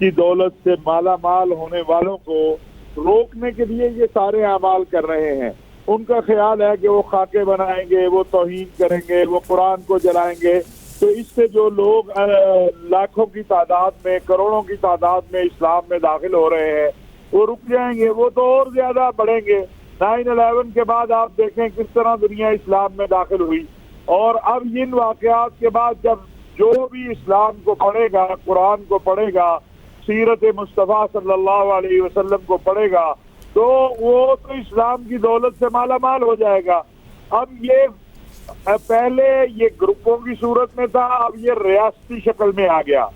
کی دولت سے مالا مال ہونے والوں کو روکنے کے لیے یہ سارے اعمال کر رہے ہیں. ان کا خیال ہے کہ وہ خاکے بنائیں گے، وہ توہین کریں گے، وہ قرآن کو جلائیں گے، تو اس سے جو لوگ لاکھوں کی تعداد میں، کروڑوں کی تعداد میں اسلام میں داخل ہو رہے ہیں وہ رک جائیں گے، وہ تو اور زیادہ بڑھیں گے. 9/11 کے بعد آپ دیکھیں کس طرح دنیا اسلام میں داخل ہوئی، اور اب ان واقعات کے بعد جب جو بھی اسلام کو پڑھے گا، قرآن کو پڑھے گا، سیرت مصطفیٰ صلی اللہ علیہ وسلم کو پڑھے گا، تو وہ تو اسلام کی دولت سے مالا مال ہو جائے گا. اب یہ پہلے یہ گروپوں کی صورت میں تھا، اب یہ ریاستی شکل میں آ گیا.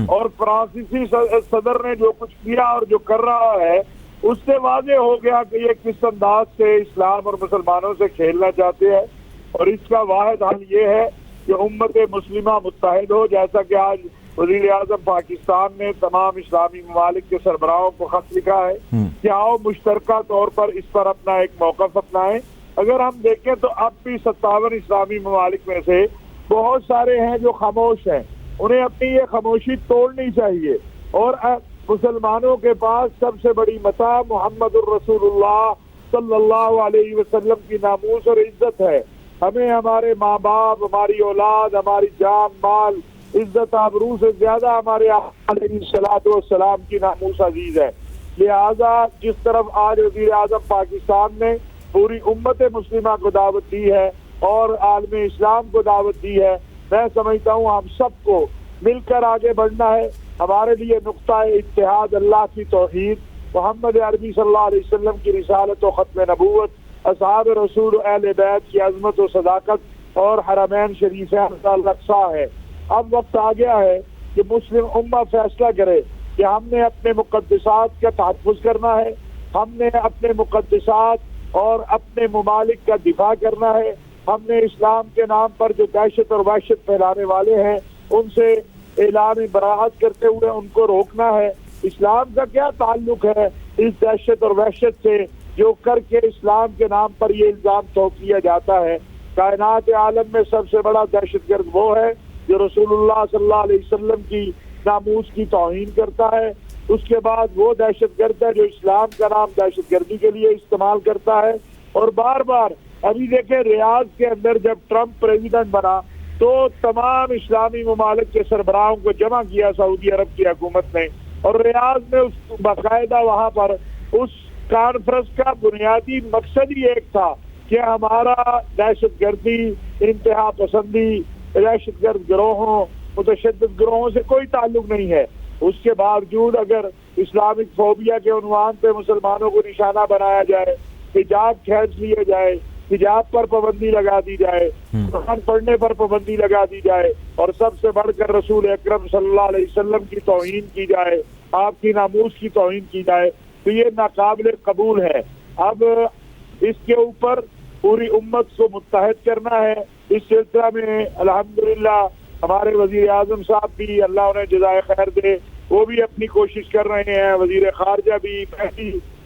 اور فرانسیسی صدر نے جو کچھ کیا اور جو کر رہا ہے اس سے واضح ہو گیا کہ یہ کس انداز سے اسلام اور مسلمانوں سے کھیلنا چاہتے ہیں. اور اس کا واحد حل یہ ہے کہ امت مسلمہ متحد ہو، جیسا کہ آج وزیر اعظم پاکستان نے تمام اسلامی ممالک کے سربراہوں کو خط لکھا ہے کہ آؤ مشترکہ طور پر اس پر اپنا ایک موقف اپنائیں. اگر ہم دیکھیں تو اب بھی 57 اسلامی ممالک میں سے بہت سارے ہیں جو خاموش ہیں، انہیں اپنی یہ خاموشی توڑنی چاہیے. اور مسلمانوں کے پاس سب سے بڑی متاع محمد الرسول اللہ صلی اللہ علیہ وسلم کی ناموس اور عزت ہے. ہمیں ہمارے ماں باپ، ہماری اولاد، ہماری جان مال، عزت آبرو سے زیادہ ہمارے آقا علیہ الصلوۃ والسلام کی ناموس عزیز ہے. لہذا جس طرف آج وزیر اعظم پاکستان نے پوری امت مسلمہ کو دعوت دی ہے اور عالم اسلام کو دعوت دی ہے، میں سمجھتا ہوں ہم سب کو مل کر آگے بڑھنا ہے. ہمارے لیے نقطہ اتحاد اللہ کی توحید، محمد عربی صلی اللہ علیہ وسلم کی رسالت و ختم نبوت، اصحاب رسول اہل بیت کی عظمت و صداقت اور حرمین شریفین کا رقصہ ہے. اب وقت آ گیا ہے کہ مسلم امہ فیصلہ کرے کہ ہم نے اپنے مقدسات کا تحفظ کرنا ہے، ہم نے اپنے مقدسات اور اپنے ممالک کا دفاع کرنا ہے، ہم نے اسلام کے نام پر جو دہشت اور وحشت پھیلانے والے ہیں ان سے اعلان براعت کرتے ہوئے ان کو روکنا ہے. اسلام کا کیا تعلق ہے اس دہشت اور وحشت سے جو کر کے اسلام کے نام پر یہ الزام ٹھوک دیا جاتا ہے؟ کائنات عالم میں سب سے بڑا دہشت گرد وہ ہے جو رسول اللہ صلی اللہ علیہ وسلم کی ناموس کی توہین کرتا ہے. اس کے بعد وہ دہشت گرد ہے جو اسلام کا نام دہشت گردی کے لیے استعمال کرتا ہے. اور بار بار ابھی دیکھیں ریاض کے اندر جب ٹرمپ پریزیڈنٹ بنا تو تمام اسلامی ممالک کے سربراہوں کو جمع کیا سعودی عرب کی حکومت نے، اور ریاض میں اس باقاعدہ وہاں پر اس کانفرنس کا بنیادی مقصد ہی ایک تھا کہ ہمارا دہشت گردی، انتہا پسندی، دہشت گرد گروہوں، متشدد گروہوں سے کوئی تعلق نہیں ہے. اس کے باوجود اگر اسلامک فوبیا کے عنوان پہ مسلمانوں کو نشانہ بنایا جائے، حجاب کھینچ لیے جائے، حجاب پر پابندی لگا دی جائے، قرآن پڑھنے پر پابندی لگا دی جائے، اور سب سے بڑھ کر رسول اکرم صلی اللہ علیہ وسلم کی توہین کی جائے، آپ کی ناموس کی توہین کی جائے، تو یہ ناقابل قبول ہے. اب اس کے اوپر پوری امت کو متحد کرنا ہے. اس سلسلہ میں الحمدللہ ہمارے وزیر اعظم صاحب بھی، اللہ انہیں جزائے خیر دے، وہ بھی اپنی کوشش کر رہے ہیں. وزیر خارجہ بھی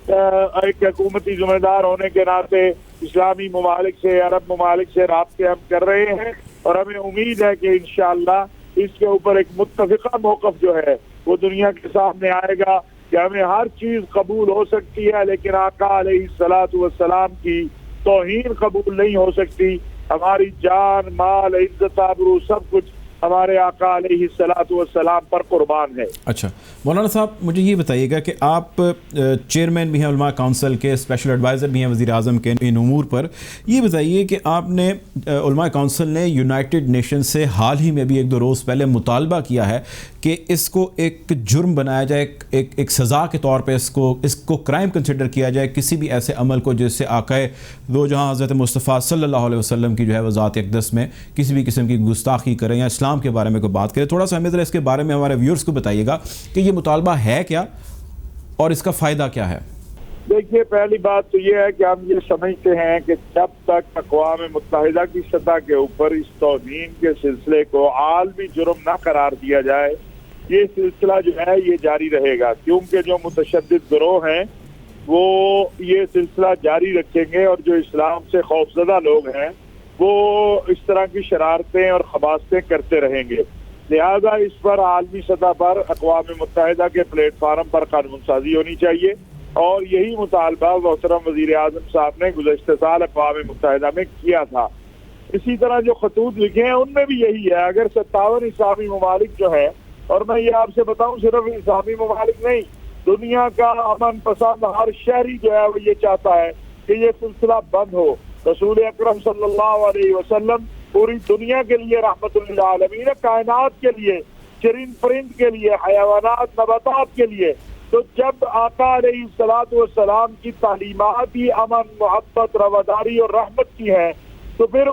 ایک حکومتی ذمہ دار ہونے کے ناطے اسلامی ممالک سے، عرب ممالک سے رابطے ہم کر رہے ہیں، اور ہمیں امید ہے کہ انشاءاللہ اس کے اوپر ایک متفقہ موقف جو ہے وہ دنیا کے سامنے آئے گا کہ ہمیں ہر چیز قبول ہو سکتی ہے لیکن آقا علیہ الصلوۃ والسلام کی توہین قبول نہیں ہو سکتی. ہماری جان مال عزت آبرو سب کچھ ہمارے آقا علیہ الصلوۃ والسلام پر قربان ہے. اچھا مولانا صاحب، مجھے یہ بتائیے گا کہ آپ چیئرمین بھی ہیں علماء کونسل کے، اسپیشل ایڈوائزر بھی ہیں وزیر اعظم کے ان امور پر. یہ بتائیے کہ آپ نے علماء کونسل نے یونائٹڈ نیشن سے حال ہی میں بھی 1-2 روز پہلے مطالبہ کیا ہے کہ اس کو ایک جرم بنایا جائے، ایک سزا کے طور پہ اس کو کرائم کنسیڈر کیا جائے کسی بھی ایسے عمل کو جس سے آقا دو جہاں حضرت مصطفیٰ صلی اللہ علیہ وسلم کی جو ہے وہ ذات اقدس میں کسی بھی قسم کی گستاخی کریں یا اسلام کے بارے میں کوئی بات کرے. تھوڑا سا ہمیں ذرا اس کے بارے میں ہمارے ویورز کو بتائیے گا کہ یہ مطالبہ ہے کیا اور اس کا فائدہ کیا ہے. دیکھیے، پہلی بات تو یہ ہے کہ ہم یہ سمجھتے ہیں کہ جب تک اقوام متحدہ کی سطح کے اوپر اس توہین کے سلسلے کو عالمی جرم نہ قرار دیا جائے، یہ سلسلہ جو ہے یہ جاری رہے گا، کیونکہ جو متشدد گروہ ہیں وہ یہ سلسلہ جاری رکھیں گے، اور جو اسلام سے خوفزدہ لوگ ہیں وہ اس طرح کی شرارتیں اور خباثتیں کرتے رہیں گے. لہذا اس پر عالمی سطح پر اقوام متحدہ کے پلیٹ فارم پر قانون سازی ہونی چاہیے، اور یہی مطالبہ محترم وزیر اعظم صاحب نے گزشتہ سال اقوام متحدہ میں کیا تھا۔ اسی طرح جو خطوط لکھے ہیں ان میں بھی یہی ہے۔ اگر 57 اسلامی ممالک جو ہے، اور میں یہ آپ سے بتاؤں صرف اسلامی ممالک نہیں، دنیا کا امن پسند ہر شہری جو ہے وہ یہ چاہتا ہے کہ یہ سلسلہ بند ہو۔ رسول اکرم صلی اللہ علیہ وسلم پوری دنیا کے لیے رحمت للعالمین، کائنات کے لیے، چرند پرند کے لیے، حیوانات نباتات کے لیے۔ تو جب آقا علیہ الصلوۃ والسلام کی تعلیمات ہی امن، محبت، رواداری اور رحمت کی ہیں، تو پھر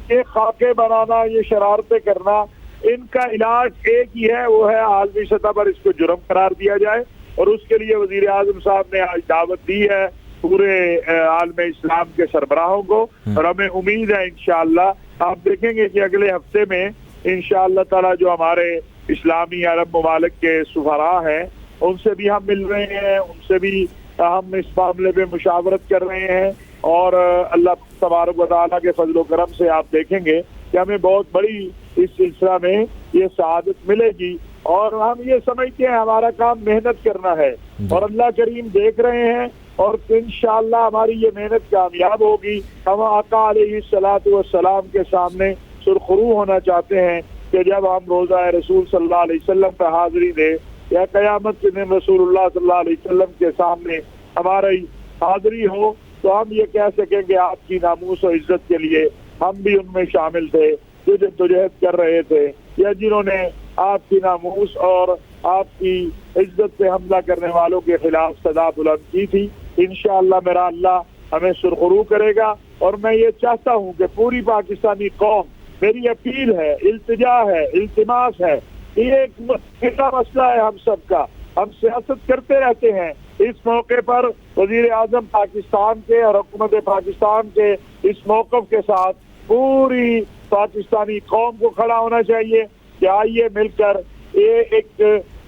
یہ خاکے بنانا، یہ شرارتیں کرنا، ان کا علاج ایک ہی ہے، وہ ہے عالمی سطح پر اس کو جرم قرار دیا جائے۔ اور اس کے لیے وزیر اعظم صاحب نے آج دعوت دی ہے پورے عالم اسلام کے سربراہوں کو، اور ہمیں امید ہے انشاءاللہ آپ دیکھیں گے کہ اگلے ہفتے میں انشاءاللہ تعالی جو ہمارے اسلامی عرب ممالک کے سفراء ہیں ان سے بھی ہم مل رہے ہیں، ان سے بھی ہم اس معاملے پہ مشاورت کر رہے ہیں، اور اللہ تبارک و تعالیٰ کے فضل و کرم سے آپ دیکھیں گے کہ ہمیں بہت بڑی اس سلسلہ میں یہ سعادت ملے گی۔ اور ہم یہ سمجھتے ہیں ہمارا کام محنت کرنا ہے، اور اللہ کریم دیکھ رہے ہیں، اور انشاءاللہ ہماری یہ محنت کامیاب ہوگی۔ ہم آقا علیہ الصلوۃ والسلام کے سامنے سرخرو ہونا چاہتے ہیں کہ جب ہم روزہ رسول صلی اللہ علیہ وسلم پہ حاضری دیں، یا قیامت کے دن رسول اللہ صلی اللہ علیہ وسلم کے سامنے ہماری حاضری ہو، تو ہم یہ کہہ سکیں کہ آپ کی ناموس و عزت کے لیے ہم بھی ان میں شامل تھے جو جدوجہد کر رہے تھے، یا جنہوں نے آپ کی ناموس اور آپ کی عزت پہ حملہ کرنے والوں کے خلاف صدا بلند کی تھی۔ انشاءاللہ میرا اللہ ہمیں سرخرو کرے گا، اور میں یہ چاہتا ہوں کہ پوری پاکستانی قوم، میری اپیل ہے، التجا ہے، التماس ہے، یہ ایک مشکل مسئلہ ہے ہم سب کا، ہم سیاست کرتے رہتے ہیں۔ اس موقع پر وزیر اعظم پاکستان کے اور حکومت پاکستان کے اس موقف کے ساتھ پوری پاکستانی قوم کو کھڑا ہونا چاہیے کہ آئیے مل کر یہ ایک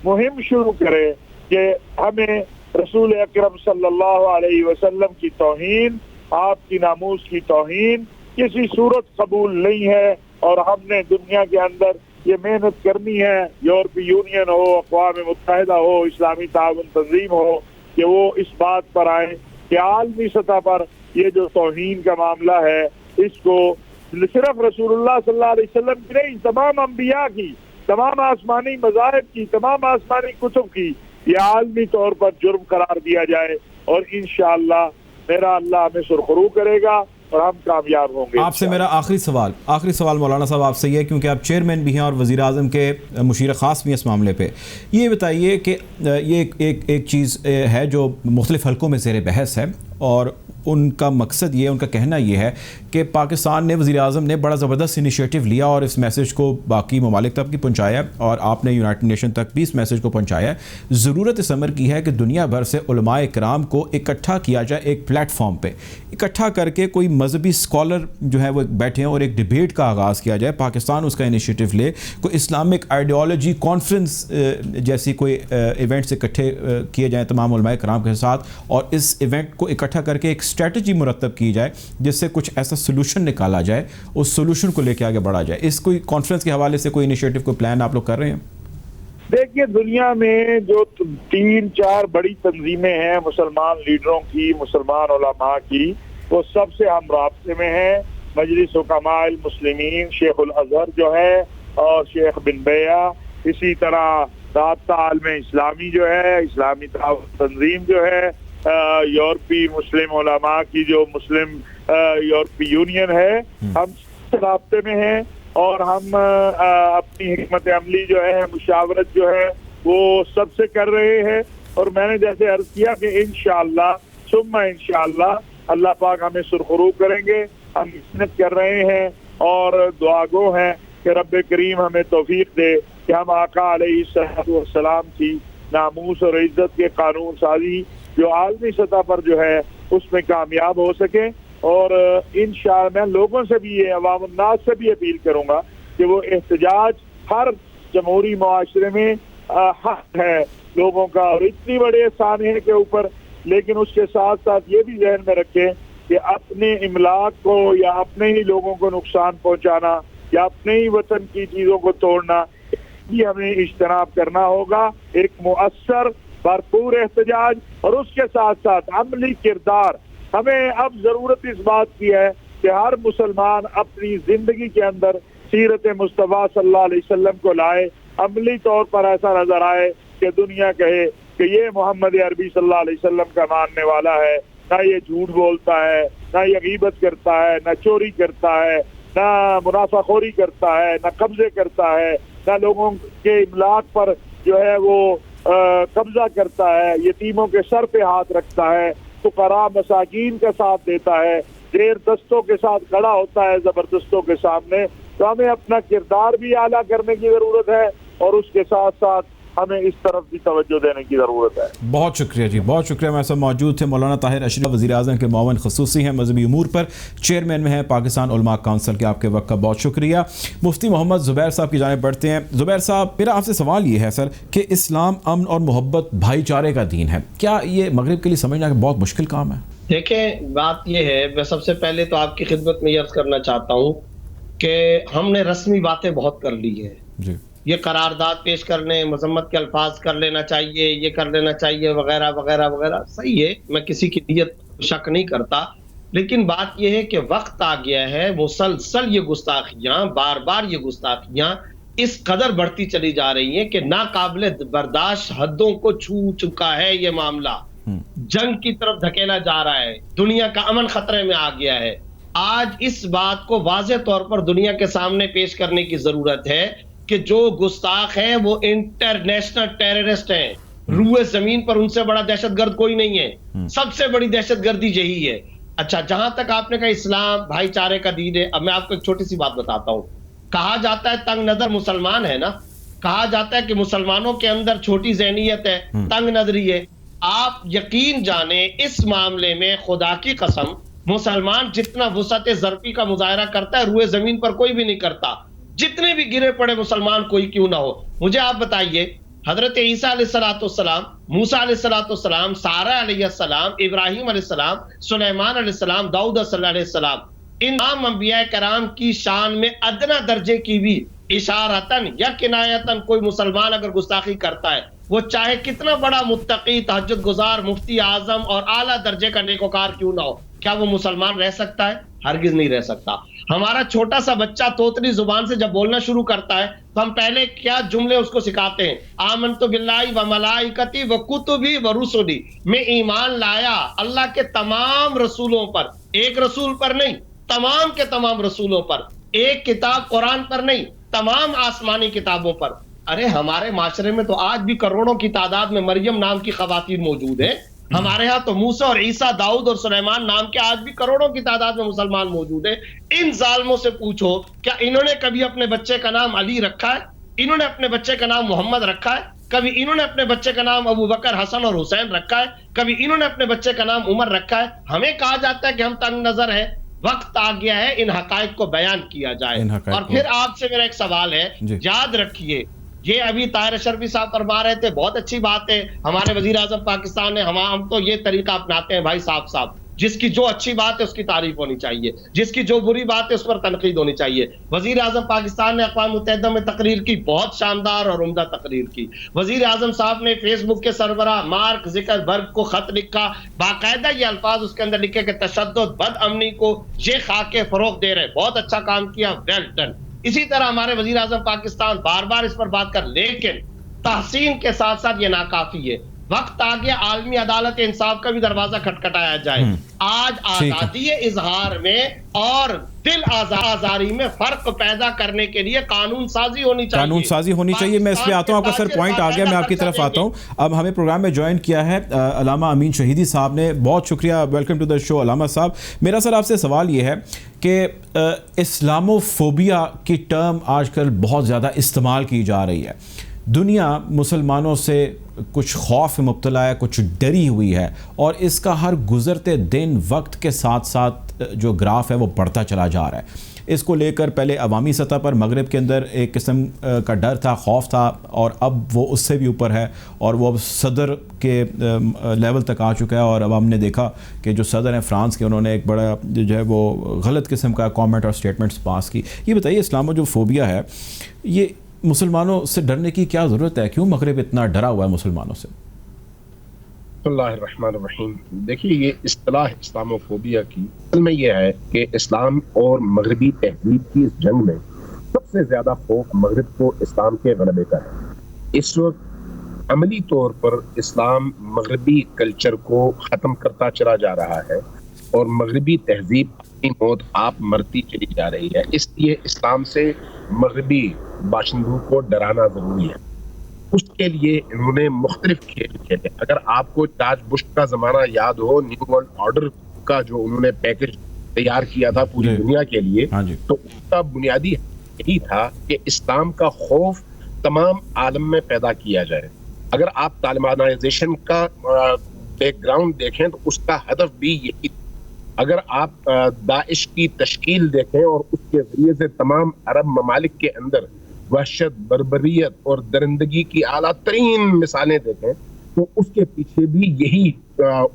مہم شروع کرے کہ ہمیں رسول اکرم صلی اللہ علیہ وسلم کی توہین، آپ کی ناموس کی توہین کسی صورت قبول نہیں ہے، اور ہم نے دنیا کے اندر یہ محنت کرنی ہے، یورپی یونین ہو، اقوام متحدہ ہو، اسلامی تعاون تنظیم ہو، کہ وہ اس بات پر آئیں کہ عالمی سطح پر یہ جو توہین کا معاملہ ہے اس کو صرف رسول اللہ صلی اللہ علیہ وسلم کی نہیں، تمام انبیاء کی، تمام آسمانی مذاہب کی، تمام آسمانی کتب کی یہ عالمی طور پر جرم قرار دیا جائے، اور انشاءاللہ میرا اللہ ہمیں سرخرو کرے گا اور ہم کامیاب ہوں گے۔ آپ سے میرا آخری سوال مولانا صاحب آپ سے یہ، کیونکہ آپ چیئرمین بھی ہیں اور وزیر اعظم کے مشیر خاص بھی ہیں اس معاملے پہ، یہ بتائیے کہ یہ ایک چیز ہے جو مختلف حلقوں میں زیر بحث ہے، اور ان کا مقصد یہ، ان کا کہنا یہ ہے کہ پاکستان نے، وزیر اعظم نے بڑا زبردست انیشیٹو لیا اور اس میسیج کو باقی ممالک تک بھی پہنچایا، اور آپ نے یونائٹڈ نیشن تک بھی اس میسیج کو پہنچایا ہے۔ ضرورت اس امر کی ہے کہ دنیا بھر سے علماء کرام کو اکٹھا کیا جائے ایک پلیٹ فارم پہ، اکٹھا کر کے کوئی مذہبی اسکالر جو ہے وہ بیٹھے ہیں اور ایک ڈیبیٹ کا آغاز کیا جائے۔ پاکستان اس کا انیشیٹو لے، کوئی اسلامک آئیڈیالوجی کانفرنس جیسی کوئی ایونٹس اکٹھے کیے جائیں تمام علماء کرام کے ساتھ، اور اس ایونٹ کو اکٹھا کر کے ایک اسٹریٹجی مرتب کی جائے جس سے کچھ ایسا سولوشن نکالا جائے، اس سولوشن کو لے کے آگے بڑھا جائے۔ اس کوئی کانفرنس کے حوالے سے کوئی انیشیٹو، کوئی پلان آپ لوگ کر رہے ہیں؟ دیکھیے، دنیا میں جو 3-4 بڑی تنظیمیں ہیں مسلمان لیڈروں کی، مسلمان علماء کی، وہ سب سے ہم رابطے میں ہیں۔ مجلس حکماء المسلمین، شیخ الازہر جو ہے، اور شیخ بن بیہ، اسی طرح رابطہ عالم اسلامی جو ہے، اسلامی تعاون تنظیم جو ہے، یورپی مسلم علماء کی جو مسلم یورپی یونین ہے، ہم رابطے میں ہیں، اور ہم اپنی حکمت عملی جو ہے، مشاورت جو ہے وہ سب سے کر رہے ہیں۔ اور میں نے جیسے عرض کیا کہ انشاءاللہ ثم انشاءاللہ اللہ پاک ہمیں سرخرو کریں گے، ہم محنت کر رہے ہیں اور دعا گو ہیں کہ رب کریم ہمیں توفیق دے کہ ہم آقا علیہ السلام کی ناموس اور عزت کے قانون سازی جو عالمی سطح پر جو ہے اس میں کامیاب ہو سکے۔ اور انشاءاللہ میں لوگوں سے بھی یہ، عوام الناس سے بھی اپیل کروں گا کہ وہ احتجاج ہر جمہوری معاشرے میں حق ہے لوگوں کا، اور اتنی بڑے سانحے کے اوپر، لیکن اس کے ساتھ ساتھ یہ بھی ذہن میں رکھیں کہ اپنے املاک کو یا اپنے ہی لوگوں کو نقصان پہنچانا یا اپنے ہی وطن کی چیزوں کو توڑنا، کی ہمیں اجتناب کرنا ہوگا، ایک مؤثر بھرپور احتجاج، اور اس کے ساتھ ساتھ عملی کردار۔ ہمیں اب ضرورت اس بات کی ہے کہ ہر مسلمان اپنی زندگی کے اندر سیرت مصطفیٰ صلی اللہ علیہ وسلم کو لائے، عملی طور پر ایسا نظر آئے کہ دنیا کہے کہ یہ محمد عربی صلی اللہ علیہ وسلم کا ماننے والا ہے، نہ یہ جھوٹ بولتا ہے، نہ یہ غیبت کرتا ہے، نہ چوری کرتا ہے، نہ منافع خوری کرتا ہے، نہ قبضے کرتا ہے، نہ لوگوں کے املاک پر جو ہے وہ قبضہ کرتا ہے، یتیموں کے سر پہ ہاتھ رکھتا ہے، فقراء مساکین کا ساتھ دیتا ہے، زیر دستوں کے ساتھ کھڑا ہوتا ہے زبردستوں کے سامنے۔ تو ہمیں اپنا کردار بھی اعلیٰ کرنے کی ضرورت ہے، اور اس کے ساتھ ساتھ ہمیں اس طرف بھی توجہ دینے کی ضرورت ہے۔ بہت شکریہ جی، بہت شکریہ۔ ہمارے ساتھ موجود تھے مولانا طاہر اشرف، وزیر اعظم کے معاون خصوصی ہیں مذہبی امور پر، چیئرمین میں ہیں پاکستان علماء کونسل کے۔ آپ کے وقت کا بہت شکریہ۔ مفتی محمد زبیر صاحب کی جانب بڑھتے ہیں۔ زبیر صاحب، میرا آپ سے سوال یہ ہے سر کہ اسلام امن اور محبت بھائی چارے کا دین ہے، کیا یہ مغرب کے لیے سمجھنا کہ بہت مشکل کام ہے؟ دیکھیں، بات یہ ہے، میں سب سے پہلے تو آپ کی خدمت میں یہ عرض کرنا چاہتا ہوں کہ ہم نے رسمی باتیں بہت کر لی ہیں جی، یہ قرارداد پیش کرنے، مذمت کے الفاظ کر لینا چاہیے، یہ کر لینا چاہیے وغیرہ وغیرہ وغیرہ، صحیح ہے، میں کسی کی نیت شک نہیں کرتا، لیکن بات یہ ہے کہ وقت آ گیا ہے، مسلسل یہ گستاخیاں، بار بار یہ گستاخیاں اس قدر بڑھتی چلی جا رہی ہیں کہ ناقابل برداشت حدوں کو چھو چکا ہے یہ معاملہ، جنگ کی طرف دھکیلا جا رہا ہے، دنیا کا امن خطرے میں آ گیا ہے۔ آج اس بات کو واضح طور پر دنیا کے سامنے پیش کرنے کی ضرورت ہے کہ جو گستاخ ہیں وہ انٹرنیشنل ٹیررسٹ ہیں، روئے زمین پر ان سے بڑا دہشت گرد کوئی نہیں ہے، سب سے بڑی دہشت گردی یہی ہے۔ اچھا، جہاں تک آپ نے کہا اسلام بھائی چارے کا دین ہے، اب میں آپ کو ایک چھوٹی سی بات بتاتا ہوں۔ کہا جاتا ہے تنگ نظر مسلمان ہے نا، کہا جاتا ہے کہ مسلمانوں کے اندر چھوٹی ذہنیت ہے، تنگ نظری ہے۔ آپ یقین جانیں اس معاملے میں خدا کی قسم مسلمان جتنا وسعت ظرفی کا مظاہرہ کرتا ہے روئے زمین پر کوئی بھی نہیں کرتا، جتنے بھی گرے پڑے مسلمان کوئی کیوں نہ ہو۔ مجھے آپ بتائیے، حضرت عیسیٰ علیہ السلام، موسیٰ علیہ السلام، سارہ علیہ السلام، ابراہیم علیہ السلام، سلیمان علیہ السلام، داؤد علیہ السلام، ان تمام انبیاء کرام کی شان میں ادنا درجے کی بھی اشارتاً یا کنایتاً کوئی مسلمان اگر گستاخی کرتا ہے، وہ چاہے کتنا بڑا متقی، تہجد گزار، مفتی اعظم اور اعلیٰ درجے کا نیکوکار کیوں نہ ہو، کیا وہ مسلمان رہ سکتا ہے؟ ہرگز نہیں رہ سکتا۔ ہمارا چھوٹا سا بچہ توتلی زبان سے جب بولنا شروع کرتا ہے تو ہم پہلے کیا جملے اس کو سکھاتے ہیں؟ آمنت باللہ و ملائکتی و کتبی و رسلی، میں ایمان لایا اللہ کے تمام رسولوں پر، ایک رسول پر نہیں، تمام کے تمام رسولوں پر، ایک کتاب قرآن پر نہیں، تمام آسمانی کتابوں پر۔ ارے ہمارے معاشرے میں تو آج بھی کروڑوں کی تعداد میں مریم نام کی خواتین موجود ہیں، ہمارے ہاں تو موسیٰ اور عیسیٰ، داؤد اور سلیمان نام کے آج بھی کروڑوں کی تعداد میں مسلمان موجود ہیں۔ ان ظالموں سے پوچھو کیا انہوں نے کبھی اپنے بچے کا نام علی رکھا ہے؟ انہوں نے اپنے بچے کا نام محمد رکھا ہے؟ کبھی انہوں نے اپنے بچے کا نام ابو بکر، حسن اور حسین رکھا ہے؟ کبھی انہوں نے اپنے بچے کا نام عمر رکھا ہے؟ ہمیں کہا جاتا ہے کہ ہم تنگ نظر ہیں۔ وقت آ گیا ہے ان حقائق کو بیان کیا جائے۔ اور پھر آپ سے میرا ایک سوال ہے، یاد رکھیے، یہ ابھی طاہر اشرفی صاحب فرما رہے تھے، بہت اچھی بات ہے، ہمارے وزیر اعظم پاکستان نے، ہم تو یہ طریقہ اپناتے ہیں بھائی صاحب، جس کی جو اچھی بات ہے اس کی تعریف ہونی چاہیے، جس کی جو بری بات ہے اس پر تنقید ہونی چاہیے۔ وزیر اعظم پاکستان نے اقوام متحدہ میں تقریر کی، بہت شاندار اور عمدہ تقریر کی۔ وزیر اعظم صاحب نے فیس بک کے سربراہ مارک زکربرگ کو خط لکھا، باقاعدہ یہ الفاظ اس کے اندر لکھے کہ تشدد، بد امنی کو یہ خاکے فروغ دے رہے، بہت اچھا کام کیا، ویل ڈن۔ اسی طرح ہمارے وزیر اعظم پاکستان بار بار اس پر بات کر، لیکن تحسین کے ساتھ ساتھ یہ ناکافی ہے۔ وقت آ گیا عالمی عدالت انصاف کا بھی دروازہ کھٹکھٹایا جائے۔ آج آزادی اظہار میں اور دل آزاری میں فرق پیدا کرنے کے لیے قانون سازی ہونی چاہیے، قانون سازی ہونی چاہیے۔ میں اس پہ آتا ہوں، آپ کا سر پوائنٹ آ گیا، میں آپ کی طرف آتا ہوں۔ اب ہمیں پروگرام میں جوائن کیا ہے علامہ امین شہیدی صاحب نے، بہت شکریہ، ویلکم ٹو دا شو علامہ صاحب۔ میرا سر آپ سے سوال یہ ہے کہ اسلاموفوبیا کی ٹرم آج کل بہت زیادہ استعمال کی جا رہی ہے، دنیا مسلمانوں سے کچھ خوف مبتلا ہے، کچھ ڈری ہوئی ہے، اور اس کا ہر گزرتے دن وقت کے ساتھ ساتھ جو گراف ہے وہ بڑھتا چلا جا رہا ہے۔ اس کو لے کر پہلے عوامی سطح پر مغرب کے اندر ایک قسم کا ڈر تھا، خوف تھا، اور اب وہ اس سے بھی اوپر ہے، اور وہ اب صدر کے لیول تک آ چکا ہے۔ اور اب ہم نے دیکھا کہ جو صدر ہیں فرانس کے، انہوں نے ایک بڑا جو ہے وہ غلط قسم کا کامنٹ اور سٹیٹمنٹس پاس کی۔ یہ بتائیے اسلامو جو فوبیا ہے، یہ مسلمانوں سے ڈرنے کی کیا ضرورت ہے؟ کیوں مغرب اتنا ڈرا ہوا ہے مسلمانوں سے؟ بسم اللہ الرحمن الرحیم. دیکھیے یہ اصطلاح اسلاموفوبیا کی اصل میں یہ ہے کہ اسلام اور مغربی تہذیب کی اس جنگ میں سب سے زیادہ خوف مغرب کو اسلام کے غلبے کا ہے. اس وقت عملی طور پر اسلام مغربی کلچر کو ختم کرتا چلا جا رہا ہے اور مغربی تہذیب اپنی موت آپ مرتی چلی جا رہی ہے. اس لیے اسلام سے مغربی باشندوں کو ڈرانا ضروری ہے. اس کے لیے انہوں نے مختلف کھیل کھیلے. اگر آپ کو جارج بش کا زمانہ یاد ہو، نیو ورلڈ آرڈر کا جو انہوں نے پیکج تیار کیا تھا پوری دنیا کے لیے، تو اس کا بنیادی یہی تھا کہ اسلام کا خوف تمام عالم میں پیدا کیا جائے. اگر آپ طالبانائزیشن کا بیک گراؤنڈ دیکھیں تو اس کا ہدف بھی یہی تھا. اگر آپ داعش کی تشکیل دیکھیں اور اس کے ذریعے سے تمام عرب ممالک کے اندر وحشت، بربریت اور درندگی کی اعلیٰ ترین مثالیں دیکھیں تو اس کے پیچھے بھی یہی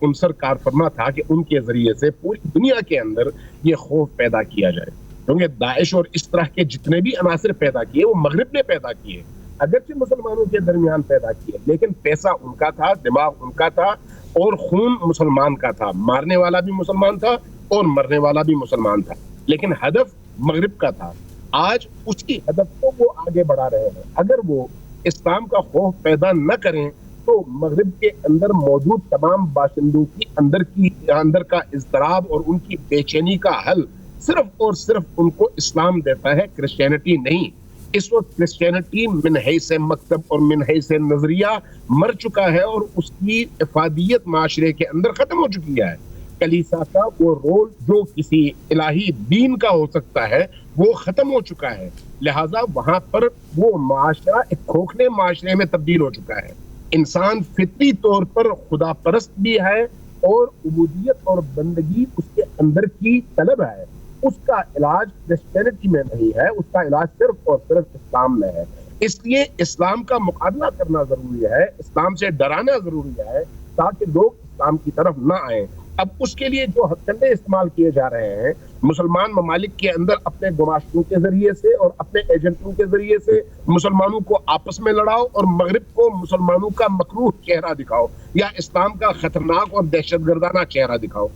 عنصر کار فرما تھا کہ ان کے ذریعے سے پوری دنیا کے اندر یہ خوف پیدا کیا جائے. کیونکہ داعش اور اس طرح کے جتنے بھی عناصر پیدا کیے وہ مغرب نے پیدا کیے، اگرچہ مسلمانوں کے درمیان پیدا کیے، لیکن پیسہ ان کا تھا، دماغ ان کا تھا اور خون مسلمان کا تھا. مارنے والا بھی مسلمان تھا اور مرنے والا بھی مسلمان تھا، لیکن ہدف مغرب کا تھا. آج اسی ہدف کو وہ آگے بڑھا رہے ہیں. اگر وہ اسلام کا خوف پیدا نہ کریں تو مغرب کے اندر موجود تمام باشندوں کی اندر کا اضطراب اور ان کی بے چینی کا حل صرف اور صرف ان کو اسلام دیتا ہے، کرسچینٹی نہیں. اس وقت کرسچینٹی من حیث مکتب اور من حیث نظریہ مر چکا ہے اور اس کی افادیت معاشرے کے اندر ختم ہو چکی ہے. کلیسا کا وہ رول جو کسی الہی دین کا ہو سکتا ہے وہ ختم ہو چکا ہے. لہٰذا وہاں پر وہ معاشرہ ایک کھوکھلے معاشرے میں تبدیل ہو چکا ہے. انسان فطری طور پر خدا پرست بھی ہے اور عبودیت اور بندگی اس کے اندر کی طلب ہے. اس کا علاج کرسچینٹی میں نہیں ہے، اس کا علاج صرف اور صرف اسلام میں ہے. اس لیے اسلام کا مقابلہ کرنا ضروری ہے، اسلام سے ڈرانا ضروری ہے تاکہ لوگ اسلام کی طرف نہ آئیں. اب اس کے لیے جو ہتھ کنڈے استعمال کیے جا رہے ہیں مسلمان ممالک کے اندر، اپنے گماشتوں کے ذریعے سے اور اپنے ایجنٹوں کے ذریعے سے مسلمانوں کو آپس میں لڑاؤ اور مغرب کو مسلمانوں کا مکروہ چہرہ دکھاؤ یا اسلام کا خطرناک اور دہشت گردانہ چہرہ دکھاؤ.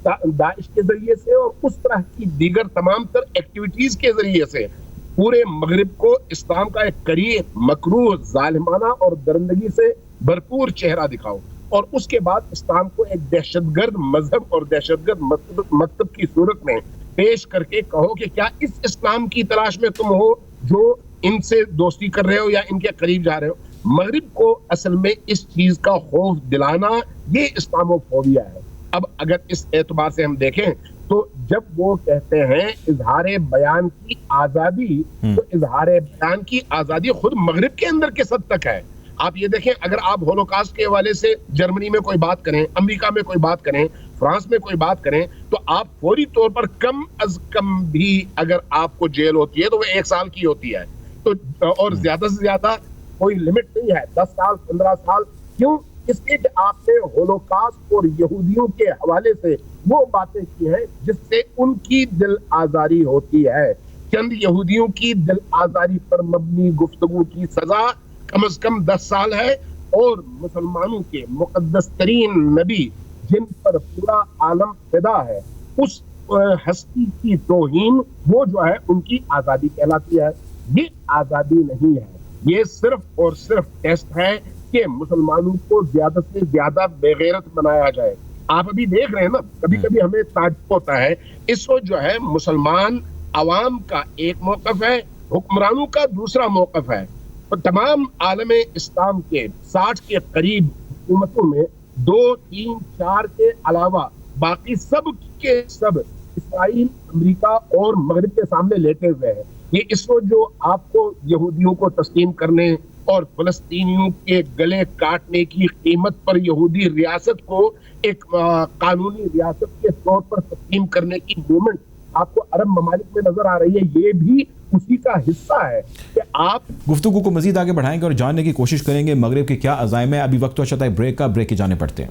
داعش کے ذریعے سے اور اس طرح کی دیگر تمام تر ایکٹیویٹیز کے ذریعے سے پورے مغرب کو اسلام کا ایک قریب، مکروہ، ظالمانہ اور درندگی سے بھرپور چہرہ دکھاؤ اور اس کے بعد اسلام کو ایک دہشت گرد مذہب اور دہشت گرد مکتب کی صورت میں پیش کر کے کہو کہ کیا اس اسلام کی تلاش میں تم ہو جو ان سے دوستی کر رہے ہو یا ان کے قریب جا رہے ہو. مغرب کو اصل میں اس چیز کا خوف دلانا یہ اسلاموفوبیا ہے. اب اگر اس اعتبار سے ہم دیکھیں تو جب وہ کہتے ہیں اظہار بیان کی آزادی، تو اظہار بیان کی آزادی خود مغرب کے اندر کس حد تک ہے؟ آپ یہ دیکھیں، اگر آپ ہولوکاسٹ کے حوالے سے جرمنی میں کوئی بات کریں، امریکہ میں کوئی بات کریں، فرانس میں کوئی بات کریں تو آپ فوری طور پر کم از کم بھی اگر آپ کو جیل ہوتی ہے تو وہ 1 سال کی ہوتی ہے، تو اور زیادہ سے زیادہ کوئی لمٹ نہیں ہے، 10 سال 15 سال. کیوں؟ اس لیے کہ آپ نے ہولوکاسٹ اور یہودیوں کے حوالے سے وہ باتیں کی ہیں جس سے ان کی دل آزاری ہوتی ہے. چند یہودیوں کی دل آزاری پر مبنی گفتگو کی سزا کم از کم 10 سال ہے اور مسلمانوں کے مقدس ترین نبی جن پر پورا عالم فدا ہے اس ہستی کی توہین وہ جو ہے ان کی آزادی کہلاتی ہے. یہ آزادی نہیں ہے، یہ صرف اور صرف ٹیسٹ ہے کہ مسلمانوں کو زیادہ سے زیادہ بے غیرت بنایا جائے. آپ ابھی دیکھ رہے ہیں نا، کبھی کبھی ہمیں تعجب ہوتا ہے، اس وقت جو ہے مسلمان عوام کا ایک موقف ہے، حکمرانوں کا دوسرا موقف ہے. تمام عالم اسلام کے 60 کے قریب حکومتوں میں 2 3 4 کے علاوہ باقی سب کے سب اسرائیل، امریکہ اور مغرب کے سامنے لیٹے ہوئے ہیں. یہ اس وقت جو آپ کو یہودیوں کو تسلیم کرنے اور فلسطینیوں کے گلے کاٹنے کی قیمت پر یہودی ریاست کو ایک قانونی ریاست کے طور پر تسلیم کرنے کی موومنٹ آپ کو عرب ممالک میں نظر آ رہی ہے، یہ بھی اسی کا حصہ ہے کہ آپ گفتگو کو مزید آگے بڑھائیں گے اور جاننے کی کوشش کریں گے مغرب کے کیا عزائم ہیں. ابھی وقت ہوا چاہتا ہے بریک کا، بریک کی جانے پڑتے ہیں.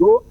2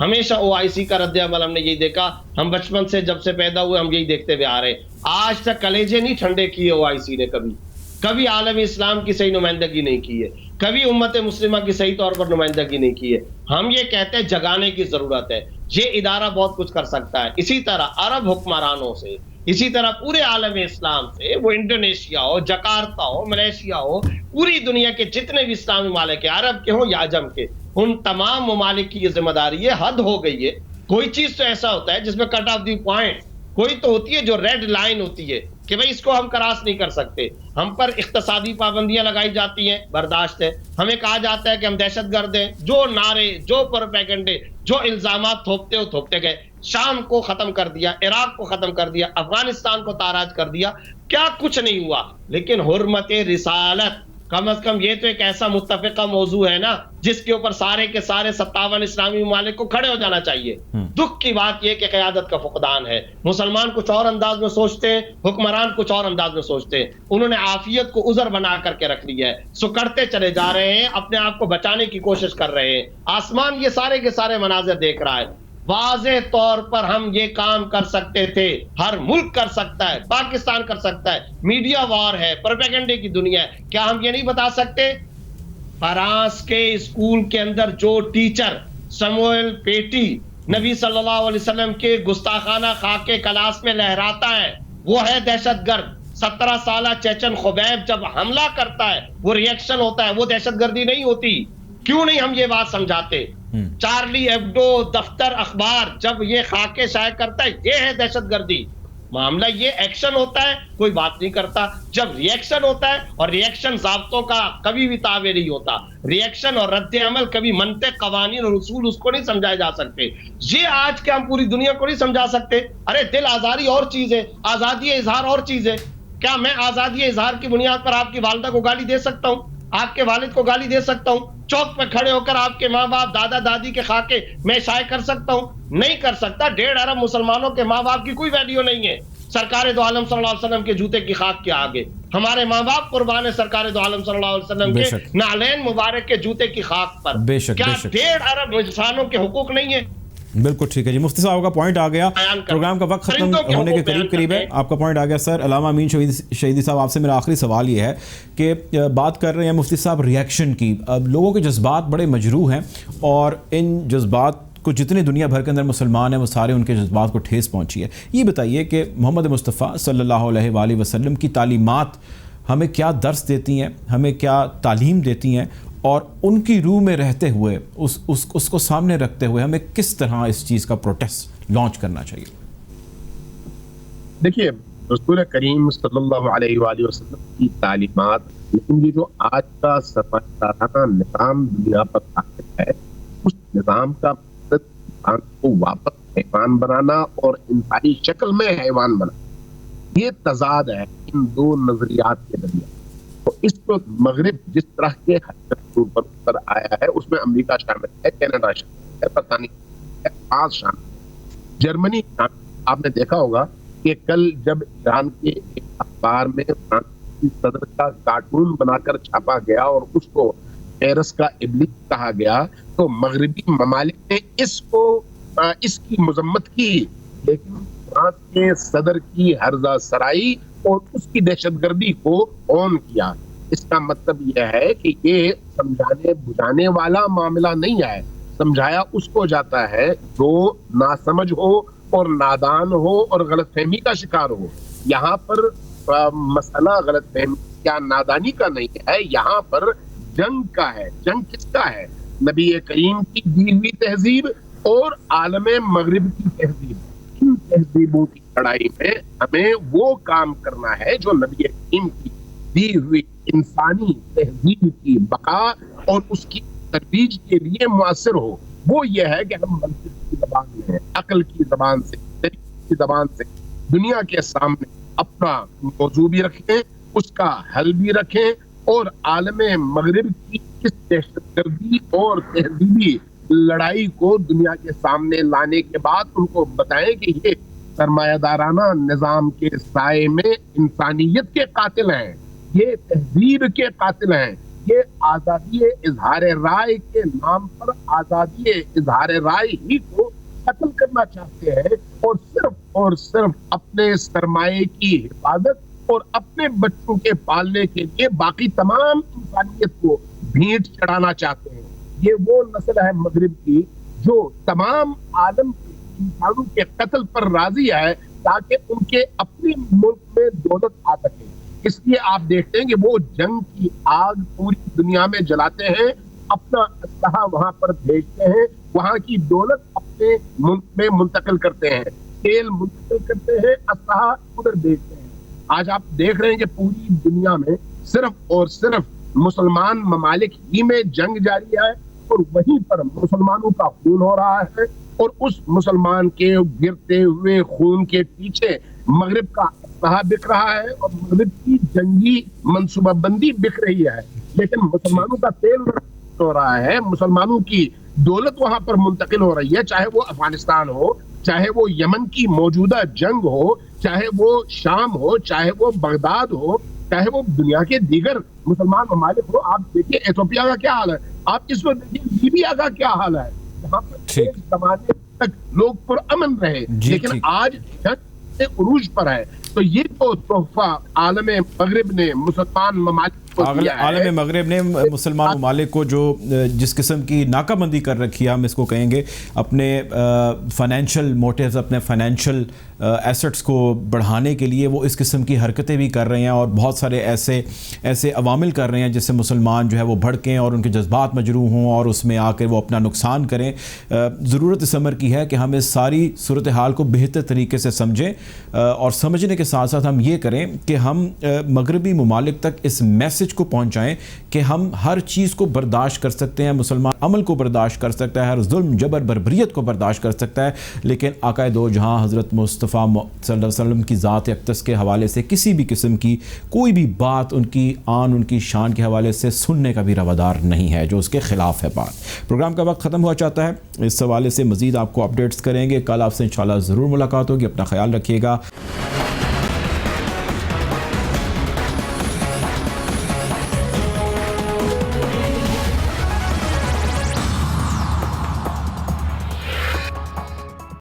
ہمیشہ OIC کا رد عمل ہم نے یہی دیکھا. ہم بچپن سے جب سے پیدا ہوئے ہم یہی دیکھتے ہوئے آ رہے ہیں. آج تک کلیجے نہیں ٹھنڈے کیے OIC نے کبھی عالم اسلام کی صحیح نمائندگی نہیں کی ہے, کبھی امت مسلمہ کی صحیح طور پر نمائندگی نہیں کی ہے. ہم یہ کہتے ہیں جگانے کی ضرورت ہے. یہ ادارہ بہت کچھ کر سکتا ہے. اسی طرح عرب حکمرانوں سے, اسی طرح پورے عالم اسلام سے, وہ انڈونیشیا ہو, جکارتا ہو, ملیشیا ہو, پوری دنیا کے جتنے بھی اسلامی ممالک ہیں, عرب کے ہوں یا عجم کے, ان تمام ممالک کی یہ ذمہ داری ہے. حد ہو گئی ہے. کوئی چیز تو ایسا ہوتا ہے جس میں کٹ آف دی پوائنٹ, کوئی تو ہوتی ہے جو ریڈ لائن ہوتی ہے کہ بھئی اس کو ہم کراس نہیں کر سکتے. ہم پر اقتصادی پابندیاں لگائی جاتی ہیں, برداشت ہے. ہمیں کہا جاتا ہے کہ ہم دہشت گرد ہیں. جو نعرے, جو پروپیگنڈے, جو الزامات تھوپتے گئے. شام کو ختم کر دیا, عراق کو ختم کر دیا, افغانستان کو تاراج کر دیا, کیا کچھ نہیں ہوا. لیکن حرمت رسالت کم از کم یہ تو ایک ایسا متفقہ موضوع ہے نا جس کے اوپر سارے کے سارے 57 اسلامی ممالک کو کھڑے ہو جانا چاہیے. دکھ کی بات یہ کہ قیادت کا فقدان ہے. مسلمان کچھ اور انداز میں سوچتے ہیں, حکمران کچھ اور انداز میں سوچتے ہیں. انہوں نے عافیت کو عذر بنا کر کے رکھ لیا ہے. سکڑتے چلے جا رہے ہیں, اپنے آپ کو بچانے کی کوشش کر رہے ہیں. آسمان یہ سارے کے سارے مناظر دیکھ رہا ہے. واضح طور پر ہم یہ کام کر سکتے تھے. ہر ملک کر سکتا ہے, پاکستان کر سکتا ہے. میڈیا وار ہے, پروپیگنڈے کی دنیا ہے. کیا ہم یہ نہیں بتا سکتے فرانس کے اسکول کے اندر جو ٹیچر سموئل پیٹی نبی صلی اللہ علیہ وسلم کے گستاخانہ خاکے کلاس میں لہراتا ہے, وہ ہے دہشت گرد. 17 سالہ چیچن خبیب جب حملہ کرتا ہے وہ ریئیکشن ہوتا ہے, وہ دہشت گردی نہیں ہوتی. کیوں نہیں ہم یہ بات سمجھاتے؟ چارلی ایبڈو دفتر اخبار جب یہ خاکے شائع کرتا ہے, یہ ہے دہشت گردی. معاملہ یہ ایکشن ہوتا ہے, کوئی بات نہیں کرتا. جب ریئیکشن ہوتا ہے, اور ریئیکشن ضابطوں کا کبھی بھی تابع نہیں ہوتا, ریئیکشن اور رد عمل کبھی منطق, قوانین اور اصول اس کو نہیں سمجھائے جا سکتے. یہ آج کے ہم پوری دنیا کو نہیں سمجھا سکتے. ارے دل آزاری اور چیز ہے, آزادی اظہار اور چیز ہے. کیا میں آزادی اظہار کی بنیاد پر آپ کی والدہ کو گالی دے سکتا ہوں, آپ کے والد کو گالی دے سکتا ہوں؟ چوک پہ کھڑے ہو کر آپ کے ماں باپ, دادا دادی کے خاکے میں شائع کر سکتا ہوں؟ نہیں کر سکتا. 1.5 ارب مسلمانوں کے ماں باپ کی کوئی ویلیو نہیں ہے سرکار دو عالم صلی اللہ علیہ وسلم کے جوتے کی خاک کے آگے. ہمارے ماں باپ قربان ہے سرکار دو عالم صلی اللہ علیہ وسلم کے نعلین مبارک کے جوتے کی خاک پر. کیا 1.5 ارب انسانوں کے حقوق نہیں ہیں؟ بالکل ٹھیک ہے جی. مفتی صاحب کا پوائنٹ آ گیا, پروگرام کا وقت ختم ہونے کے قریب ہے. آپ کا پوائنٹ آ گیا سر. علامہ امین شہیدی صاحب, آپ سے میرا آخری سوال یہ ہے کہ بات کر رہے ہیں مفتی صاحب ریئیکشن کی. لوگوں کے جذبات بڑے مجروح ہیں, اور ان جذبات کو جتنے دنیا بھر کے اندر مسلمان ہیں وہ سارے ان کے جذبات کو ٹھیس پہنچی ہے. یہ بتائیے کہ محمد مصطفیٰ صلی اللہ علیہ وآلہ وسلم کی تعلیمات ہمیں کیا درس دیتی ہیں, ہمیں کیا تعلیم دیتی ہیں, اور ان کی روح میں رہتے ہوئے اس کو سامنے رکھتے ہوئے ہمیں کس طرح اس چیز کا پروٹیسٹ لانچ کرنا چاہیے؟ دیکھیے, رسول کریم صلی اللہ علیہ وآلہ وسلم کی تعلیمات, لیکن یہ جو آج کا سرمایہ نظام دنیا پر قائم ہے, اس نظام کا مقصد انسان کو واپس حیوان بنانا اور انسانی شکل میں حیوان بنانا. یہ تضاد ہے ان دو نظریات کے درمیان. تو اس وقت مغرب جس طرح کے طور پر اتر آیا ہے, اس میں امریکہ شامل ہے, کینیڈا شامل ہے, برطانیہ ہے, فرانس شامل ہے, جرمنی شامل. آپ نے دیکھا ہوگا کہ کل جب ایران کے ایک اخبار میں فرانسیسی صدر کا کارٹون بنا کر چھاپا گیا اور اس کو پیرس کا ابلیس کہا گیا, تو مغربی ممالک نے اس کی مذمت کی, لیکن فرانس کے صدر کی ہرزہ سرائی اور اس کی دہشت گردی کو اون کیا. اس کا مطلب یہ ہے کہ یہ سمجھانے بجھانے والا معاملہ نہیں ہے. سمجھایا اس کو جاتا ہے جو ناسمجھ ہو اور نادان ہو اور غلط فہمی کا شکار ہو. یہاں پر مسئلہ غلط فہمی یا نادانی کا نہیں ہے, یہاں پر جنگ کا ہے. جنگ کس کا ہے؟ نبی کریم کی دی ہوئی تہذیب اور عالم مغرب کی تہذیب. ان تہذیبوں کی لڑائی میں ہمیں وہ کام کرنا ہے جو نبی کریم کی دی ہوئی انسانی تہذیب کی بقا اور اس کی ترویج کے لیے مؤثر ہو. وہ یہ ہے کہ ہم منطق کی زبان میں, عقل کی زبان سے, تحقیق کی زبان سے دنیا کے سامنے اپنا موضوع بھی رکھیں, اس کا حل بھی رکھیں, اور عالم مغرب کی اس دہشت گردی اور تہذیبی لڑائی کو دنیا کے سامنے لانے کے بعد ان کو بتائیں کہ یہ سرمایہ دارانہ نظام کے سائے میں انسانیت کے قاتل ہیں, یہ تہذیب کے قاتل ہیں, یہ آزادی اظہار رائے کے نام پر آزادی اظہار رائے ہی کو قتل کرنا چاہتے ہیں اور صرف اپنے سرمایے کی حفاظت اور اپنے بچوں کے پالنے کے لیے باقی تمام انسانیت کو بھیٹ چڑھانا چاہتے ہیں. یہ وہ نسل ہے مغرب کی جو تمام عالم کے انسانوں کے قتل پر راضی ہے تاکہ ان کے اپنے ملک میں دولت آ سکے. اس لیے آپ دیکھتے ہیں کہ وہ جنگ کی آگ پوری دنیا میں جلاتے ہیں, اپنا اسلحہ وہاں پر بھیجتے ہیں, وہاں کی دولت اپنے ملک میں منتقل کرتے ہیں, تیل منتقل کرتے ہیں, اسلحہ ادھر بھیجتے ہیں. آج آپ دیکھ رہے ہیں کہ پوری دنیا میں صرف اور صرف مسلمان ممالک ہی میں جنگ جاری ہے اور وہیں پر مسلمانوں کا خون ہو رہا ہے, اور اس مسلمان کے گرتے ہوئے خون کے پیچھے مغرب کا اسلحہ بک رہا ہے اور مغرب کی جنگی منصوبہ بندی بک رہی ہے. لیکن مسلمانوں کا تیل ہو رہا ہے, مسلمانوں کی دولت وہاں پر منتقل ہو رہی ہے, چاہے وہ افغانستان ہو, چاہے وہ یمن کی موجودہ جنگ ہو, چاہے وہ شام ہو, چاہے وہ بغداد ہو, چاہے وہ دنیا کے دیگر مسلمان ممالک ہو. آپ دیکھیے ایتھوپیا کا کیا حال ہے, آپ اس وقت دیکھیے لیبیا کا کیا حال ہے, جہاں پر ایک زمانے تک لوگ پرامن رہے لیکن آج جنگ عروج پر ہے. تو یہ تو تحفہ عالم مغرب نے مسلمان ممالک کو دیا ہے. عالم مغرب نے مسلمان ممالک کو جو جس قسم کی ناکہ بندی کر رکھی ہے, ہم اس کو کہیں گے, اپنے فائنینشیل موٹیوز, اپنے فائنینشیل ایسٹس کو بڑھانے کے لیے وہ اس قسم کی حرکتیں بھی کر رہے ہیں اور بہت سارے ایسے عوامل کر رہے ہیں جس سے مسلمان جو ہے وہ بھڑکیں اور ان کے جذبات مجروح ہوں اور اس میں آ کر وہ اپنا نقصان کریں. ضرورت اس امر کی ہے کہ ہم اس ساری صورتحال کو بہتر طریقے سے سمجھیں اور سمجھنے کے ساتھ ساتھ ہم یہ کریں کہ ہم مغربی ممالک تک اس میسج کو پہنچائیں کہ ہم ہر چیز کو برداشت کر سکتے ہیں, مسلمان عمل کو برداشت کر سکتا ہے, ہر ظلم جبر بربریت کو برداشت کر سکتا ہے, لیکن آقائے دو جہاں حضرت مصطفیٰ صلی اللہ علیہ وسلم کی ذات اقدس کے حوالے سے کسی بھی قسم کی کوئی بھی بات ان کی آن, ان کی شان کے حوالے سے سننے کا بھی روادار نہیں ہے جو اس کے خلاف ہے بات. پروگرام کا وقت ختم ہوا چاہتا ہے, اس حوالے سے مزید آپ کو اپڈیٹس کریں گے. کل آپ سے انشاءاللہ ضرور ملاقات ہوگی. اپنا خیال رکھیے گا.